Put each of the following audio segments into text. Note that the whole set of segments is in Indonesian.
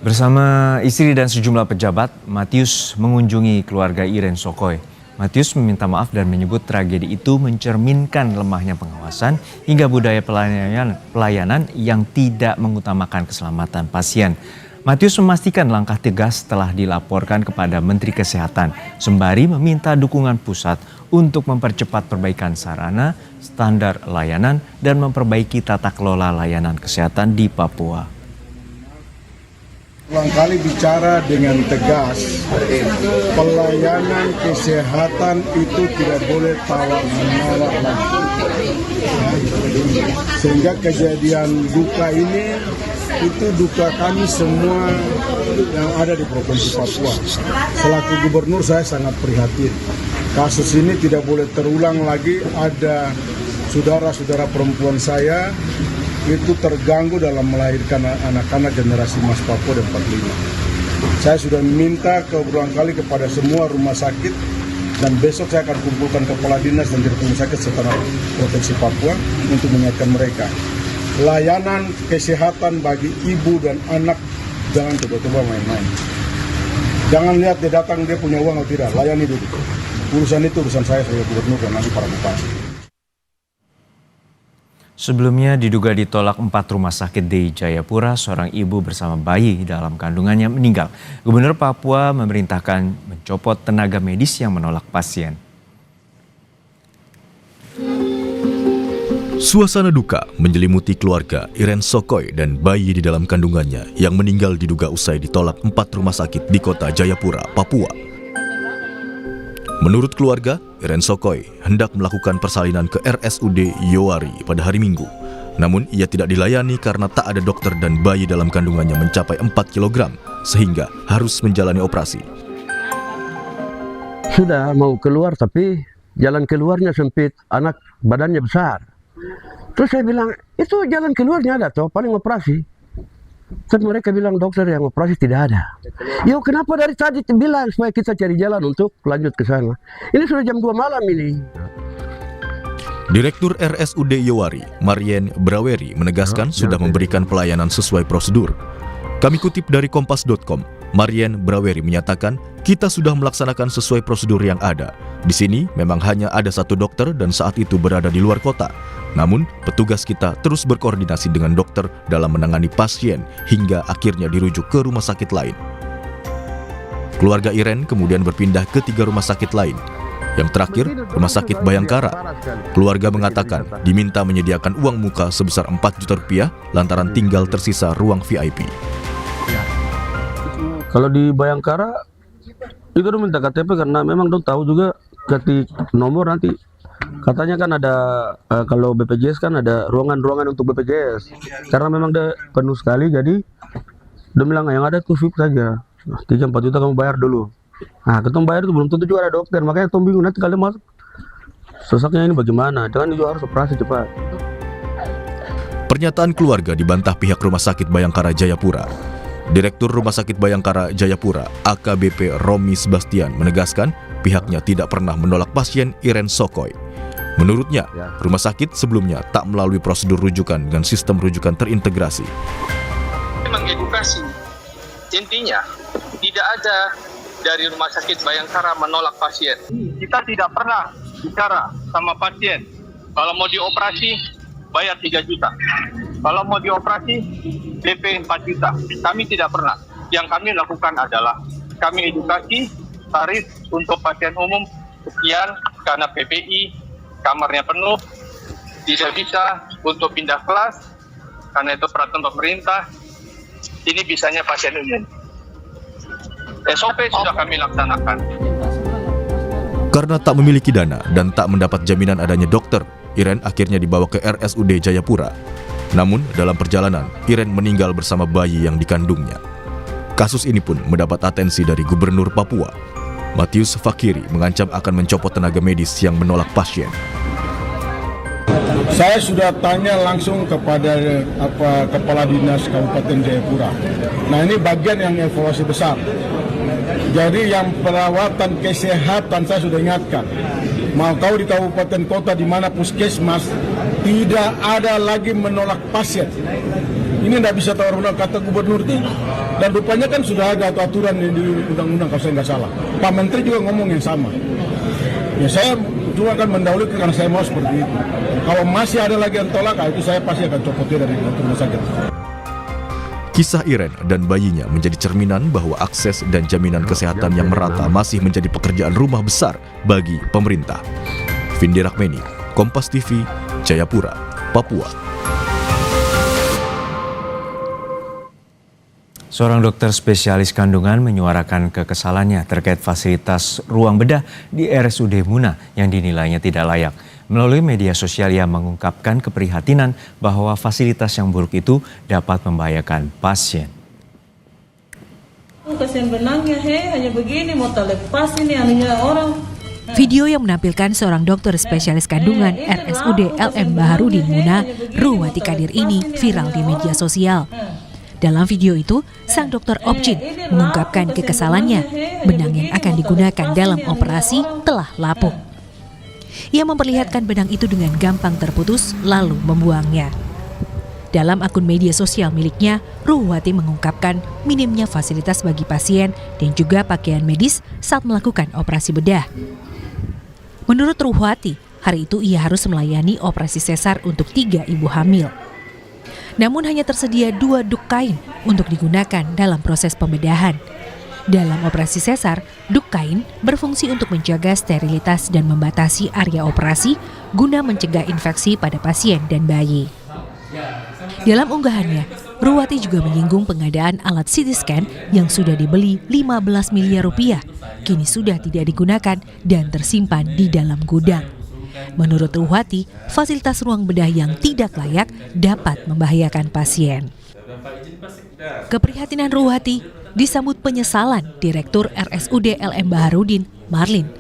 Bersama istri dan sejumlah pejabat, Matius mengunjungi keluarga Iren Sokoy. Matius meminta maaf dan menyebut tragedi itu mencerminkan lemahnya pengawasan hingga budaya pelayanan yang tidak mengutamakan keselamatan pasien. Matius memastikan langkah tegas telah dilaporkan kepada Menteri Kesehatan, sembari meminta dukungan pusat untuk mempercepat perbaikan sarana, standar layanan, dan memperbaiki tata kelola layanan kesehatan di Papua. Ulang kali bicara dengan tegas, pelayanan kesehatan itu tidak boleh tawar-menawar lagi. Sehingga kejadian duka ini, itu duka kami semua yang ada di Provinsi Papua. Selaku gubernur saya sangat prihatin. Kasus ini tidak boleh terulang lagi, ada saudara-saudara perempuan saya itu terganggu dalam melahirkan anak-anak generasi Mas Papua dan 45. Saya sudah minta berulang kali kepada semua rumah sakit dan besok saya akan kumpulkan kepala dinas dan direktur rumah sakit setelah Provinsi Papua untuk mengingatkan mereka. Layanan kesehatan bagi ibu dan anak jangan coba-coba main-main. Jangan lihat dia datang dia punya uang atau tidak, layani dulu. Urusan itu urusan saya sebagai gubernur dan nanti para bupati. Sebelumnya diduga ditolak 4 rumah sakit di Jayapura, seorang ibu bersama bayi dalam kandungannya meninggal. Gubernur Papua memerintahkan mencopot tenaga medis yang menolak pasien. Suasana duka menyelimuti keluarga Iren Sokoy dan bayi di dalam kandungannya yang meninggal diduga usai ditolak 4 rumah sakit di kota Jayapura, Papua. Menurut keluarga, Iren Sokoy hendak melakukan persalinan ke RSUD Yowari pada hari Minggu. Namun ia tidak dilayani karena tak ada dokter dan bayi dalam kandungannya mencapai 4 kg sehingga harus menjalani operasi. Sudah mau keluar tapi jalan keluarnya sempit, anak badannya besar. Terus saya bilang, itu jalan keluarnya ada toh, paling operasi. Tapi mereka bilang dokter yang operasi tidak ada. Yo kenapa dari tadi bilang supaya kita cari jalan untuk lanjut ke sana. Ini sudah jam 2 malam ini. Direktur RSUD Yowari, Marien Braweri menegaskan sudah memberikan pelayanan sesuai prosedur. Kami kutip dari kompas.com, Marien Braweri menyatakan, kita sudah melaksanakan sesuai prosedur yang ada. Di sini memang hanya ada 1 dokter dan saat itu berada di luar kota. Namun, petugas kita terus berkoordinasi dengan dokter dalam menangani pasien hingga akhirnya dirujuk ke rumah sakit lain. Keluarga Iren kemudian berpindah ke 3 rumah sakit lain. Yang terakhir, Rumah Sakit Bayangkara. Keluarga mengatakan diminta menyediakan uang muka sebesar 4 juta rupiah lantaran tinggal tersisa ruang VIP. Kalau di Bayangkara, itu udah minta KTP karena memang dong tahu juga ketik nomor nanti. Katanya kan ada, kalau BPJS kan ada ruangan-ruangan untuk BPJS. Karena memang dia penuh sekali, jadi dia bilang yang ada tuh VIP saja. 3-4 juta kamu bayar dulu. Nah, ketemu bayar itu belum tentu juga ada dokter, makanya Tom bingung nanti kalian masuk. Sesaknya ini bagaimana? Jangan juga harus operasi cepat. Pernyataan keluarga dibantah pihak Rumah Sakit Bayangkara Jayapura. Direktur Rumah Sakit Bayangkara Jayapura, AKBP Romi Sebastian menegaskan pihaknya tidak pernah menolak pasien Iren Sokoy. Menurutnya, rumah sakit sebelumnya tak melalui prosedur rujukan dengan sistem rujukan terintegrasi. Mengedukasi, intinya tidak ada dari Rumah Sakit Bayangkara menolak pasien. Kita tidak pernah bicara sama pasien, kalau mau dioperasi bayar 3 juta. Kalau mau dioperasi DP 4 juta. Kami tidak pernah. Yang kami lakukan adalah kami edukasi tarif untuk pasien umum sekian karena PPI kamarnya penuh, tidak bisa untuk pindah kelas karena itu peraturan pemerintah. Ini bisanya pasien umum. SOP sudah kami laksanakan. Karena tak memiliki dana dan tak mendapat jaminan adanya dokter, Iren akhirnya dibawa ke RSUD Jayapura. Namun dalam perjalanan, Iren meninggal bersama bayi yang dikandungnya. Kasus ini pun mendapat atensi dari Gubernur Papua. Matius Fakiri mengancam akan mencopot tenaga medis yang menolak pasien. Saya sudah tanya langsung kepada Kepala Dinas Kabupaten Jayapura. Nah ini bagian yang evaluasi besar. Jadi yang perawatan kesehatan saya sudah ingatkan. Mau tahu di kabupaten kota di mana puskesmas tidak ada lagi menolak pasien. Ini tidak bisa tawar-menawar kata gubernur itu, dan rupanya kan sudah ada aturan di undang-undang kalau saya nggak salah. Pak Menteri juga ngomong yang sama. Ya saya cuma akan mendahului karena saya mau seperti itu. Kalau masih ada lagi yang tolak, itu saya pasti akan copotnya dari rumah sakit. Kisah Iren dan bayinya menjadi cerminan bahwa akses dan jaminan kesehatan yang merata masih menjadi pekerjaan rumah besar bagi pemerintah. Vindi Rakmeni, Kompas TV, Jayapura, Papua. Seorang dokter spesialis kandungan menyuarakan kekesalannya terkait fasilitas ruang bedah di RSUD Muna yang dinilainya tidak layak. Melalui media sosial ia mengungkapkan keprihatinan bahwa fasilitas yang buruk itu dapat membahayakan pasien. Kasihan benangnya, hanya begini mau terlepas ini anunya orang. Video yang menampilkan seorang dokter spesialis kandungan RSUD LM Baharudin Muna, Ruwati Kadir ini viral di media sosial. Dalam video itu, sang dokter Opjin mengungkapkan kekesalannya, benang yang akan digunakan dalam operasi telah lapuk. Ia memperlihatkan benang itu dengan gampang terputus lalu membuangnya. Dalam akun media sosial miliknya, Ruwati mengungkapkan minimnya fasilitas bagi pasien dan juga pakaian medis saat melakukan operasi bedah. Menurut Ruwati, hari itu ia harus melayani operasi sesar untuk 3 ibu hamil. Namun hanya tersedia 2 duk kain untuk digunakan dalam proses pembedahan. Dalam operasi sesar, duk kain berfungsi untuk menjaga sterilitas dan membatasi area operasi guna mencegah infeksi pada pasien dan bayi. Dalam unggahannya, Ruwati juga menyinggung pengadaan alat CT scan yang sudah dibeli 15 miliar rupiah, kini sudah tidak digunakan dan tersimpan di dalam gudang. Menurut Ruwati, fasilitas ruang bedah yang tidak layak dapat membahayakan pasien. Keprihatinan Ruwati disambut penyesalan Direktur RSUD LM Baharudin, Marlin.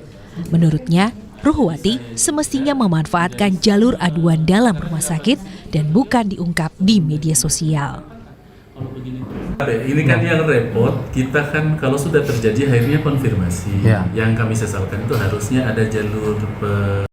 Menurutnya, Ruwati semestinya memanfaatkan jalur aduan dalam rumah sakit dan bukan diungkap di media sosial. Ini kan yang repot, kita kan kalau sudah terjadi akhirnya konfirmasi. Yang kami sesalkan itu harusnya ada jalur